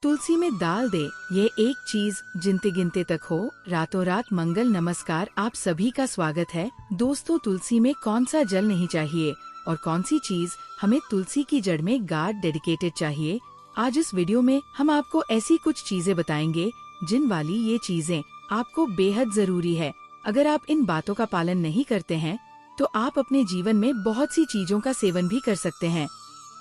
तुलसी में डाल दे, ये एक चीज जिनते गिनते तक हो, रातों रात मंगल। नमस्कार, आप सभी का स्वागत है। दोस्तों, तुलसी में कौन सा जल नहीं चाहिए और कौन सी चीज हमें तुलसी की जड़ में गार्ड डेडिकेटेड चाहिए। आज इस वीडियो में हम आपको ऐसी कुछ चीजें बताएंगे जिन वाली ये चीजें आपको बेहद जरूरी है। अगर आप इन बातों का पालन नहीं करते हैं तो आप अपने जीवन में बहुत सी चीजों का सेवन भी कर सकते हैं।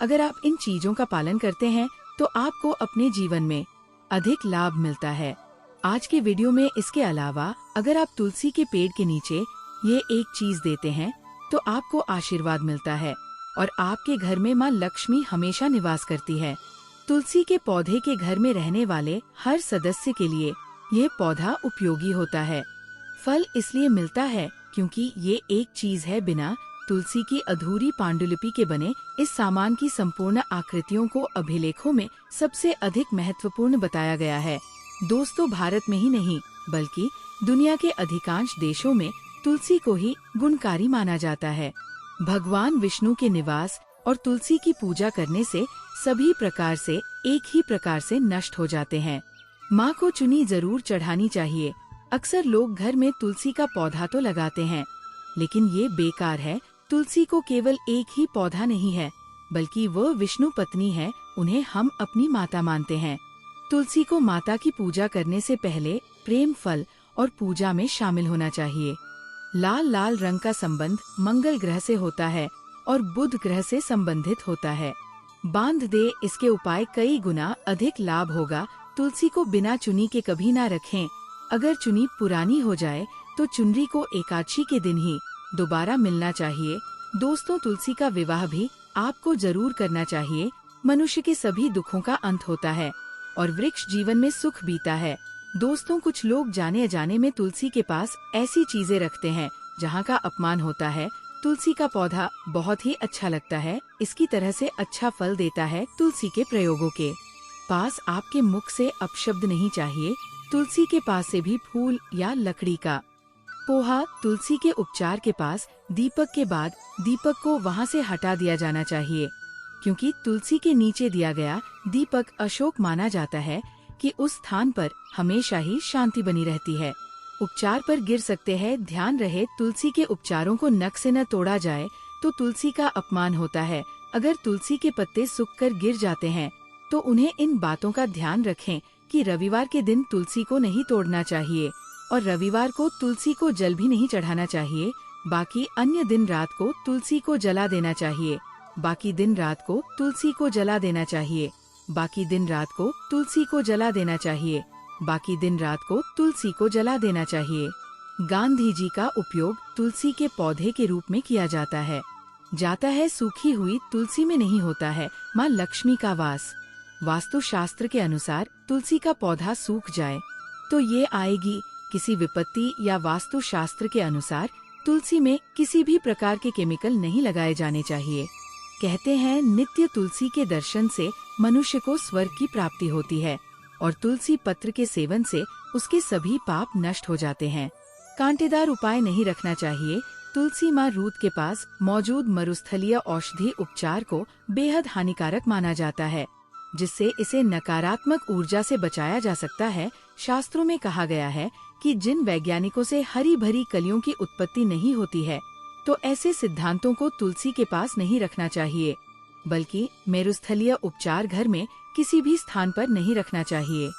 अगर आप इन चीजों का पालन करते हैं तो आपको अपने जीवन में अधिक लाभ मिलता है। आज के वीडियो में इसके अलावा अगर आप तुलसी के पेड़ के नीचे ये एक चीज देते हैं तो आपको आशीर्वाद मिलता है और आपके घर में माँ लक्ष्मी हमेशा निवास करती है। तुलसी के पौधे के घर में रहने वाले हर सदस्य के लिए ये पौधा उपयोगी होता है। फल इसलिए मिलता है क्योंकि ये एक चीज है, बिना तुलसी की अधूरी पांडुलिपि के बने इस सामान की संपूर्ण आकृतियों को अभिलेखों में सबसे अधिक महत्वपूर्ण बताया गया है। दोस्तों, भारत में ही नहीं बल्कि दुनिया के अधिकांश देशों में तुलसी को ही गुणकारी माना जाता है। भगवान विष्णु के निवास और तुलसी की पूजा करने से सभी प्रकार से एक ही प्रकार से नष्ट हो जाते हैं। माँ को चुनी जरूर चढ़ानी चाहिए। अक्सर लोग घर में तुलसी का पौधा तो लगाते हैं, लेकिन ये बेकार है। तुलसी को केवल एक ही पौधा नहीं है, बल्कि वह विष्णु पत्नी है। उन्हें हम अपनी माता मानते हैं। तुलसी को माता की पूजा करने से पहले प्रेम, फल और पूजा में शामिल होना चाहिए। लाल लाल रंग का संबंध मंगल ग्रह से होता है और बुध ग्रह से संबंधित होता है। बांध दे, इसके उपाय कई गुना अधिक लाभ होगा। तुलसी को बिना चुनी के कभी ना रखें। अगर चुनी पुरानी हो जाए तो चुनरी को एकादशी के दिन ही दोबारा मिलना चाहिए। दोस्तों, तुलसी का विवाह भी आपको जरूर करना चाहिए। मनुष्य के सभी दुखों का अंत होता है और वृक्ष जीवन में सुख बीता है। दोस्तों, कुछ लोग जाने अजाने में तुलसी के पास ऐसी चीजें रखते हैं जहाँ का अपमान होता है। तुलसी का पौधा बहुत ही अच्छा लगता है, इसकी तरह से अच्छा फल देता है। तुलसी के प्रयोगों के पास आपके मुख से अपशब्द नहीं चाहिए। तुलसी के पास से भी फूल या लकड़ी का पोहा। तुलसी के उपचार के पास दीपक के बाद दीपक को वहाँ से हटा दिया जाना चाहिए, क्योंकि तुलसी के नीचे दिया गया दीपक अशोक माना जाता है कि उस स्थान पर हमेशा ही शांति बनी रहती है। उपचार पर गिर सकते हैं, ध्यान रहे तुलसी के उपचारों को नख से न तोड़ा जाए तो तुलसी का अपमान होता है। अगर तुलसी के पत्ते सूखकर गिर जाते हैं तो उन्हें इन बातों का ध्यान रखें कि रविवार के दिन तुलसी को नहीं तोड़ना चाहिए और रविवार को तुलसी को जल भी नहीं चढ़ाना चाहिए। बाकी अन्य दिन रात को तुलसी को जला देना चाहिए। बाकी दिन रात को तुलसी को जला देना चाहिए। बाकी दिन रात को तुलसी को जला देना चाहिए। बाकी दिन रात को तुलसी को जला देना चाहिए। गांधी जी का उपयोग तुलसी के पौधे के रूप में किया जाता है। सूखी हुई तुलसी में नहीं होता है माँ लक्ष्मी का वास। वास्तु शास्त्र के अनुसार तुलसी का पौधा सूख जाए तो ये आएगी किसी विपत्ति, या वास्तु शास्त्र के अनुसार तुलसी में किसी भी प्रकार के केमिकल नहीं लगाए जाने चाहिए। कहते हैं नित्य तुलसी के दर्शन से मनुष्य को स्वर्ग की प्राप्ति होती है और तुलसी पत्र के सेवन से उसके सभी पाप नष्ट हो जाते हैं। कांटेदार उपाय नहीं रखना चाहिए। तुलसी माँ रूत के पास मौजूद मरुस्थलीय औषधि उपचार को बेहद हानिकारक माना जाता है, जिससे इसे नकारात्मक ऊर्जा से बचाया जा सकता है। शास्त्रों में कहा गया है कि जिन वैज्ञानिकों से हरी भरी कलियों की उत्पत्ति नहीं होती है तो ऐसे सिद्धांतों को तुलसी के पास नहीं रखना चाहिए, बल्कि मेरुस्थलीय उपचार घर में किसी भी स्थान पर नहीं रखना चाहिए।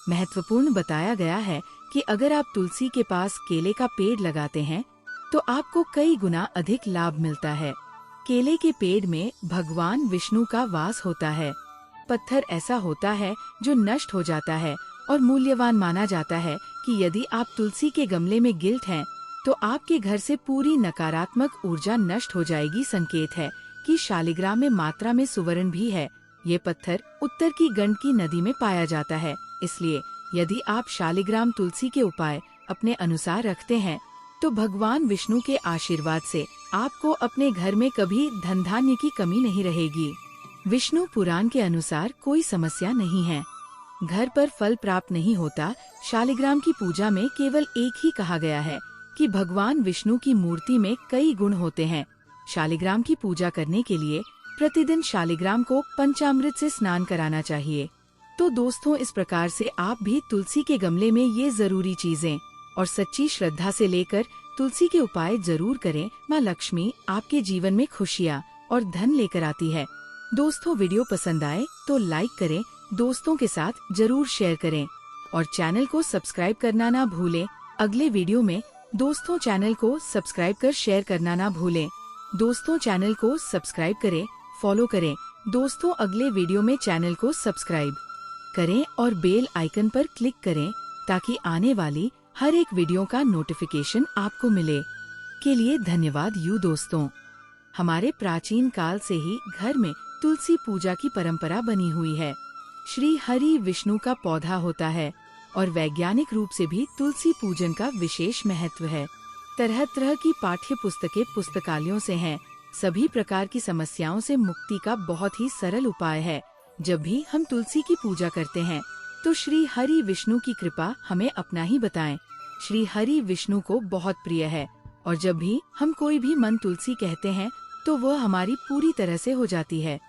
महत्वपूर्ण बताया गया है कि अगर आप तुलसी के पास केले का पेड़ लगाते हैं तो आपको कई गुना अधिक लाभ मिलता है। केले के पेड़ में भगवान विष्णु का वास होता है। पत्थर ऐसा होता है जो नष्ट हो जाता है और मूल्यवान माना जाता है कि यदि आप तुलसी के गमले में गिल्ट हैं तो आपके घर से पूरी नकारात्मक ऊर्जा नष्ट हो जाएगी। संकेत है कि शालिग्राम में मात्रा में सुवर्ण भी है। ये पत्थर उत्तर की गंडकी नदी में पाया जाता है, इसलिए यदि आप शालिग्राम तुलसी के उपाय अपने अनुसार रखते हैं तो भगवान विष्णु के आशीर्वाद से आपको अपने घर में कभी धन धान्य की कमी नहीं रहेगी। विष्णु पुराण के अनुसार कोई समस्या नहीं है। घर पर फल प्राप्त नहीं होता। शालिग्राम की पूजा में केवल एक ही कहा गया है कि भगवान विष्णु की मूर्ति में कई गुण होते हैं। शालिग्राम की पूजा करने के लिए प्रतिदिन शालिग्राम को पंचामृत से स्नान कराना चाहिए। तो दोस्तों, इस प्रकार से आप भी तुलसी के गमले में ये जरूरी चीजें और सच्ची श्रद्धा से लेकर तुलसी के उपाय जरूर करें। माँ लक्ष्मी आपके जीवन में खुशियाँ और धन लेकर आती है। दोस्तों, वीडियो पसंद आए तो लाइक करें, दोस्तों के साथ जरूर शेयर करें और चैनल को सब्सक्राइब करना ना भूलें। अगले वीडियो में दोस्तों चैनल को सब्सक्राइब कर शेयर करना ना भूलें। दोस्तों, चैनल को सब्सक्राइब करें, फॉलो करें। दोस्तों, अगले वीडियो में चैनल को सब्सक्राइब करें और बेल आइकन पर क्लिक करें ताकि आने वाली हर एक वीडियो का नोटिफिकेशन आपको मिले। के लिए धन्यवाद दोस्तों। हमारे प्राचीन काल से ही घर में तुलसी पूजा की परंपरा बनी हुई है। श्री हरि विष्णु का पौधा होता है और वैज्ञानिक रूप से भी तुलसी पूजन का विशेष महत्व है। तरह तरह की पाठ्य पुस्तकें पुस्तकालयों से हैं। सभी प्रकार की समस्याओं से मुक्ति का बहुत ही सरल उपाय है। जब भी हम तुलसी की पूजा करते हैं तो श्री हरि विष्णु की कृपा हमें अपना ही बताएं। श्री हरि विष्णु को बहुत प्रिय है और जब भी हम कोई भी मन तुलसी कहते हैं तो वह हमारी पूरी तरह से हो जाती है।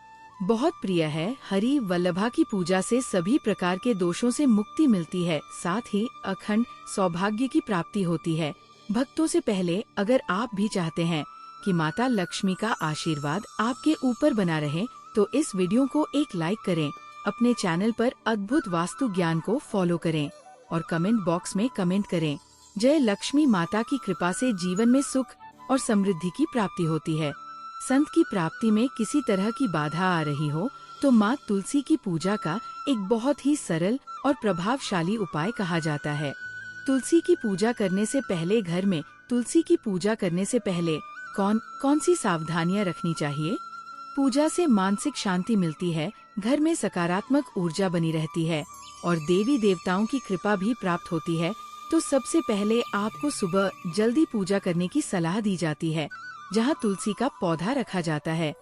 बहुत प्रिय है। हरि वल्लभा की पूजा से सभी प्रकार के दोषों से मुक्ति मिलती है, साथ ही अखंड सौभाग्य की प्राप्ति होती है। भक्तों से पहले अगर आप भी चाहते हैं कि माता लक्ष्मी का आशीर्वाद आपके ऊपर बना रहे तो इस वीडियो को एक लाइक करें, अपने चैनल पर अद्भुत वास्तु ज्ञान को फॉलो करें और कमेंट बॉक्स में कमेंट करें। जय लक्ष्मी माता की कृपा से जीवन में सुख और समृद्धि की प्राप्ति होती है। संत की प्राप्ति में किसी तरह की बाधा आ रही हो तो माँ तुलसी की पूजा का एक बहुत ही सरल और प्रभावशाली उपाय कहा जाता है। तुलसी की पूजा करने से पहले घर में तुलसी की पूजा करने से पहले कौन सी सावधानियाँ रखनी चाहिए? पूजा से मानसिक शांति मिलती है, घर में सकारात्मक ऊर्जा बनी रहती है और देवी देवताओं की कृपा भी प्राप्त होती है। तो सबसे पहले आपको सुबह जल्दी पूजा करने की सलाह दी जाती है, जहां तुलसी का पौधा रखा जाता है।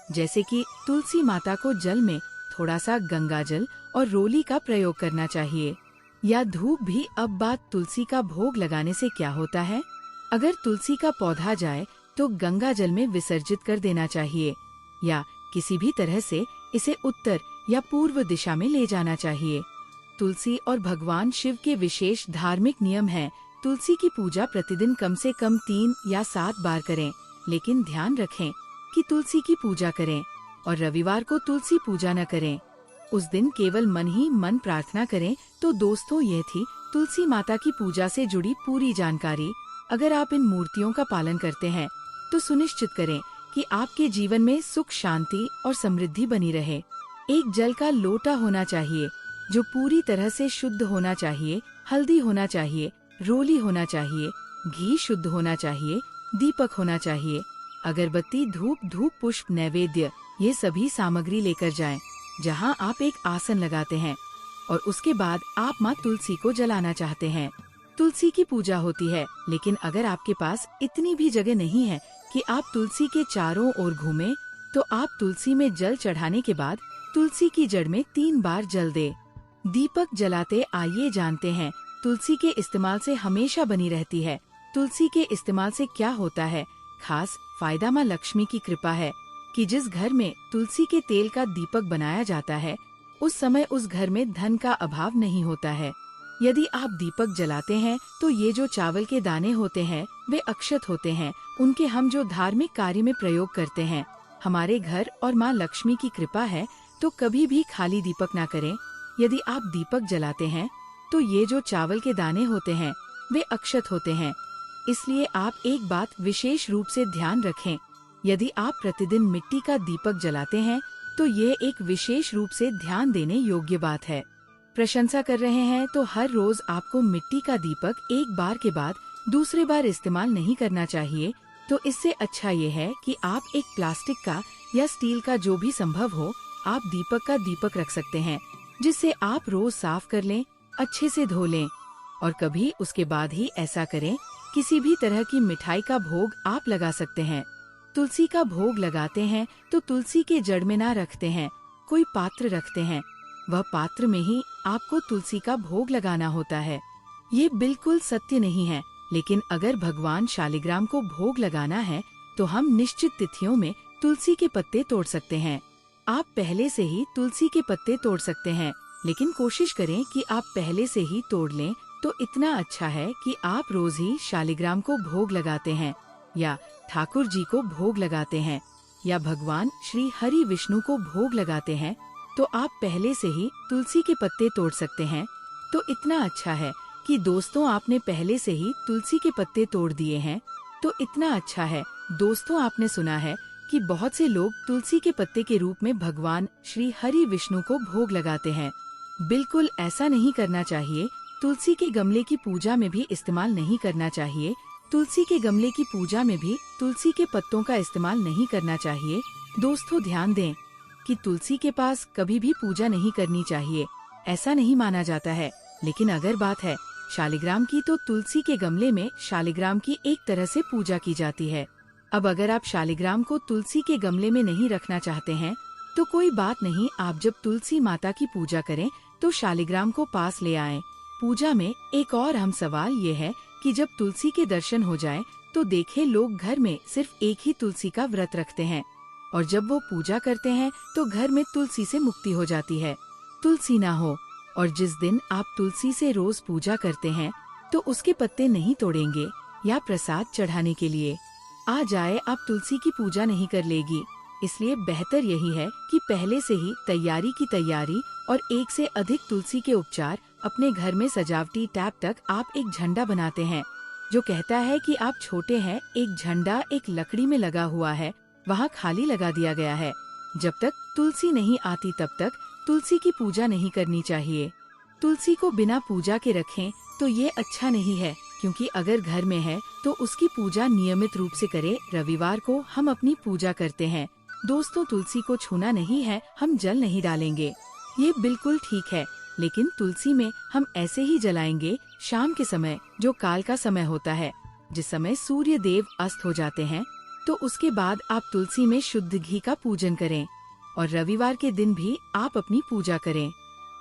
जैसे कि तुलसी माता को जल में थोड़ा सा गंगा जल और रोली का प्रयोग करना चाहिए या धूप भी। अब बात तुलसी का भोग लगाने से क्या होता है? अगर तुलसी का पौधा जाए तो गंगा जल में विसर्जित कर देना चाहिए या किसी भी तरह से इसे उत्तर या पूर्व दिशा में ले जाना चाहिए। तुलसी और भगवान शिव के विशेष धार्मिक नियम हैं। तुलसी की पूजा प्रतिदिन कम से कम 3 या 7 बार करें, लेकिन ध्यान रखें कि तुलसी की पूजा करें और रविवार को तुलसी पूजा न करें। उस दिन केवल मन ही मन प्रार्थना करें। तो दोस्तों, ये थी तुलसी माता की पूजा से जुड़ी पूरी जानकारी। अगर आप इन मूर्तियों का पालन करते हैं तो सुनिश्चित करें कि आपके जीवन में सुख, शांति और समृद्धि बनी रहे। एक जल का लोटा होना चाहिए जो पूरी तरह से शुद्ध होना चाहिए। हल्दी होना चाहिए, रोली होना चाहिए, घी शुद्ध होना चाहिए, दीपक होना चाहिए, अगरबत्ती, धूप पुष्प, नैवेद्य, ये सभी सामग्री लेकर जाएं, जहां आप एक आसन लगाते हैं और उसके बाद आप माँ तुलसी को जलाना चाहते हैं। तुलसी की पूजा होती है, लेकिन अगर आपके पास इतनी भी जगह नहीं है कि आप तुलसी के चारों ओर घूमें, तो आप तुलसी में जल चढ़ाने के बाद तुलसी की जड़ में 3 बार जल दे। दीपक जलाते आइए जानते हैं तुलसी के इस्तेमाल से हमेशा बनी रहती है। तुलसी के इस्तेमाल से क्या होता है? खास फायदा माँ लक्ष्मी की कृपा है कि जिस घर में तुलसी के तेल का दीपक बनाया जाता है उस समय उस घर में धन का अभाव नहीं होता है। यदि आप दीपक जलाते हैं तो ये जो चावल के दाने होते हैं वे अक्षत होते हैं। उनके हम जो धार्मिक कार्य में प्रयोग करते हैं। हमारे घर और माँ लक्ष्मी की कृपा है तो कभी भी खाली दीपक ना करें। यदि आप दीपक जलाते हैं तो ये जो चावल के दाने होते हैं वे अक्षत होते हैं। इसलिए आप एक बात विशेष रूप से ध्यान रखें, यदि आप प्रतिदिन मिट्टी का दीपक जलाते हैं तो ये एक विशेष रूप से ध्यान देने योग्य बात है। प्रशंसा कर रहे हैं तो हर रोज आपको मिट्टी का दीपक एक बार के बाद दूसरे बार इस्तेमाल नहीं करना चाहिए। तो इससे अच्छा ये है कि आप एक प्लास्टिक का या स्टील का जो भी संभव हो आप दीपक का दीपक रख सकते हैं, जिससे आप रोज साफ कर लें, अच्छे से धो लें और कभी उसके बाद ही ऐसा करें। किसी भी तरह की मिठाई का भोग आप लगा सकते हैं। तुलसी का भोग लगाते हैं तो तुलसी के जड़ में ना रखते हैं, कोई पात्र रखते हैं, वह पात्र में ही आपको तुलसी का भोग लगाना होता है। ये बिल्कुल सत्य नहीं है, लेकिन अगर भगवान शालिग्राम को भोग लगाना है तो हम निश्चित तिथियों में तुलसी के पत्ते तोड़ सकते हैं। आप पहले से ही तुलसी के पत्ते तोड़ सकते हैं लेकिन कोशिश करें कि आप पहले से ही तोड़ लें तो इतना अच्छा है कि आप रोज ही शालिग्राम को भोग लगाते हैं या ठाकुर जी को भोग लगाते हैं या भगवान श्री हरि विष्णु को भोग लगाते हैं तो आप पहले से ही तुलसी के पत्ते तोड़ सकते हैं। तो इतना अच्छा है कि दोस्तों आपने पहले से ही तुलसी के पत्ते तोड़ दिए हैं। तो इतना अच्छा है दोस्तों, आपने सुना है कि बहुत से लोग तुलसी के पत्ते के रूप में भगवान श्री हरि विष्णु को भोग लगाते हैं। बिल्कुल ऐसा नहीं करना चाहिए। तुलसी के गमले की पूजा में भी इस्तेमाल नहीं करना चाहिए। तुलसी के गमले की पूजा में भी तुलसी के पत्तों का इस्तेमाल नहीं करना चाहिए। दोस्तों ध्यान दें कि तुलसी के पास कभी भी पूजा नहीं करनी चाहिए, ऐसा नहीं माना जाता है। लेकिन अगर बात है शालिग्राम की, तो तुलसी के गमले में शालिग्राम की एक तरह से पूजा की जाती है। अब अगर आप शालिग्राम को तुलसी के गमले में नहीं रखना चाहते हैं तो कोई बात नहीं, आप जब तुलसी माता की पूजा करें तो शालिग्राम को पास ले आएं। पूजा में एक और अहम सवाल ये है कि जब तुलसी के दर्शन हो जाए तो देखे लोग घर में सिर्फ एक ही तुलसी का व्रत रखते हैं और जब वो पूजा करते हैं तो घर में तुलसी से मुक्ति हो जाती है, तुलसी ना हो। और जिस दिन आप तुलसी से रोज पूजा करते हैं तो उसके पत्ते नहीं तोड़ेंगे या प्रसाद चढ़ाने के लिए आ जाए आप तुलसी की पूजा नहीं कर लेगी। इसलिए बेहतर यही है कि पहले से ही तैयारी और एक से अधिक तुलसी के उपचार अपने घर में सजावटी टैब तक आप एक झंडा बनाते हैं जो कहता है कि आप छोटे हैं। एक झंडा एक लकड़ी में लगा हुआ है, वहाँ खाली लगा दिया गया है। जब तक तुलसी नहीं आती तब तक तुलसी की पूजा नहीं करनी चाहिए। तुलसी को बिना पूजा के रखें तो ये अच्छा नहीं है, क्योंकि अगर घर में है तो उसकी पूजा नियमित रूप से करें। रविवार को हम अपनी पूजा करते हैं। दोस्तों तुलसी को छूना नहीं है, हम जल नहीं डालेंगे, ये बिल्कुल ठीक है। लेकिन तुलसी में हम ऐसे ही जलाएंगे शाम के समय, जो काल का समय होता है, जिस समय सूर्य देव अस्त हो जाते हैं। तो उसके बाद आप तुलसी में शुद्ध घी का पूजन करें और रविवार के दिन भी आप अपनी पूजा करें।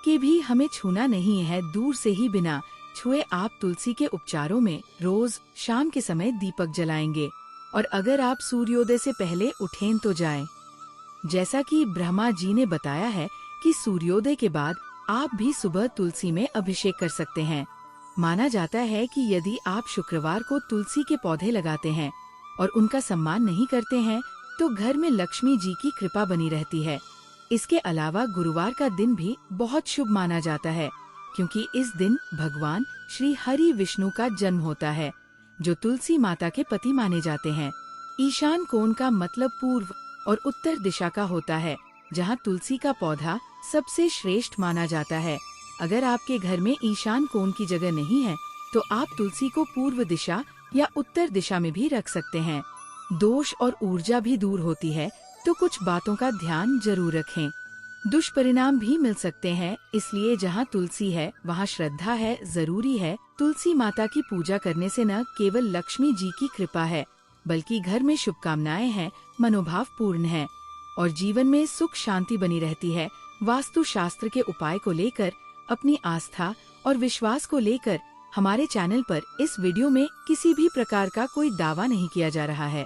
कि भी हमें छूना नहीं है, दूर से ही बिना छुए आप तुलसी के उपचारों में रोज शाम के समय दीपक जलाएंगे। और अगर आप सूर्योदय से पहले उठें तो जाएं। जैसा कि ब्रह्मा जी ने बताया है कि सूर्योदय के बाद आप भी सुबह तुलसी में अभिषेक कर सकते हैं। माना जाता है कि यदि आप शुक्रवार को तुलसी के पौधे लगाते हैं और उनका सम्मान नहीं करते हैं तो घर में लक्ष्मी जी की कृपा बनी रहती है। इसके अलावा गुरुवार का दिन भी बहुत शुभ माना जाता है, क्योंकि इस दिन भगवान श्री हरि विष्णु का जन्म होता है, जो तुलसी माता के पति माने जाते हैं। ईशान कोण का मतलब पूर्व और उत्तर दिशा का होता है, जहाँ तुलसी का पौधा सबसे श्रेष्ठ माना जाता है। अगर आपके घर में ईशान कोण की जगह नहीं है तो आप तुलसी को पूर्व दिशा या उत्तर दिशा में भी रख सकते हैं। दोष और ऊर्जा भी दूर होती है, तो कुछ बातों का ध्यान जरूर रखें। दुष्परिणाम भी मिल सकते हैं, इसलिए जहाँ तुलसी है वहाँ श्रद्धा है, जरूरी है। तुलसी माता की पूजा करने से न केवल लक्ष्मी जी की कृपा है, बल्कि घर में शुभकामनाएं हैं, मनोभाव पूर्ण है और जीवन में सुख शांति बनी रहती है। वास्तु शास्त्र के उपाय को लेकर, अपनी आस्था और विश्वास को लेकर हमारे चैनल पर इस वीडियो में किसी भी प्रकार का कोई दावा नहीं किया जा रहा है।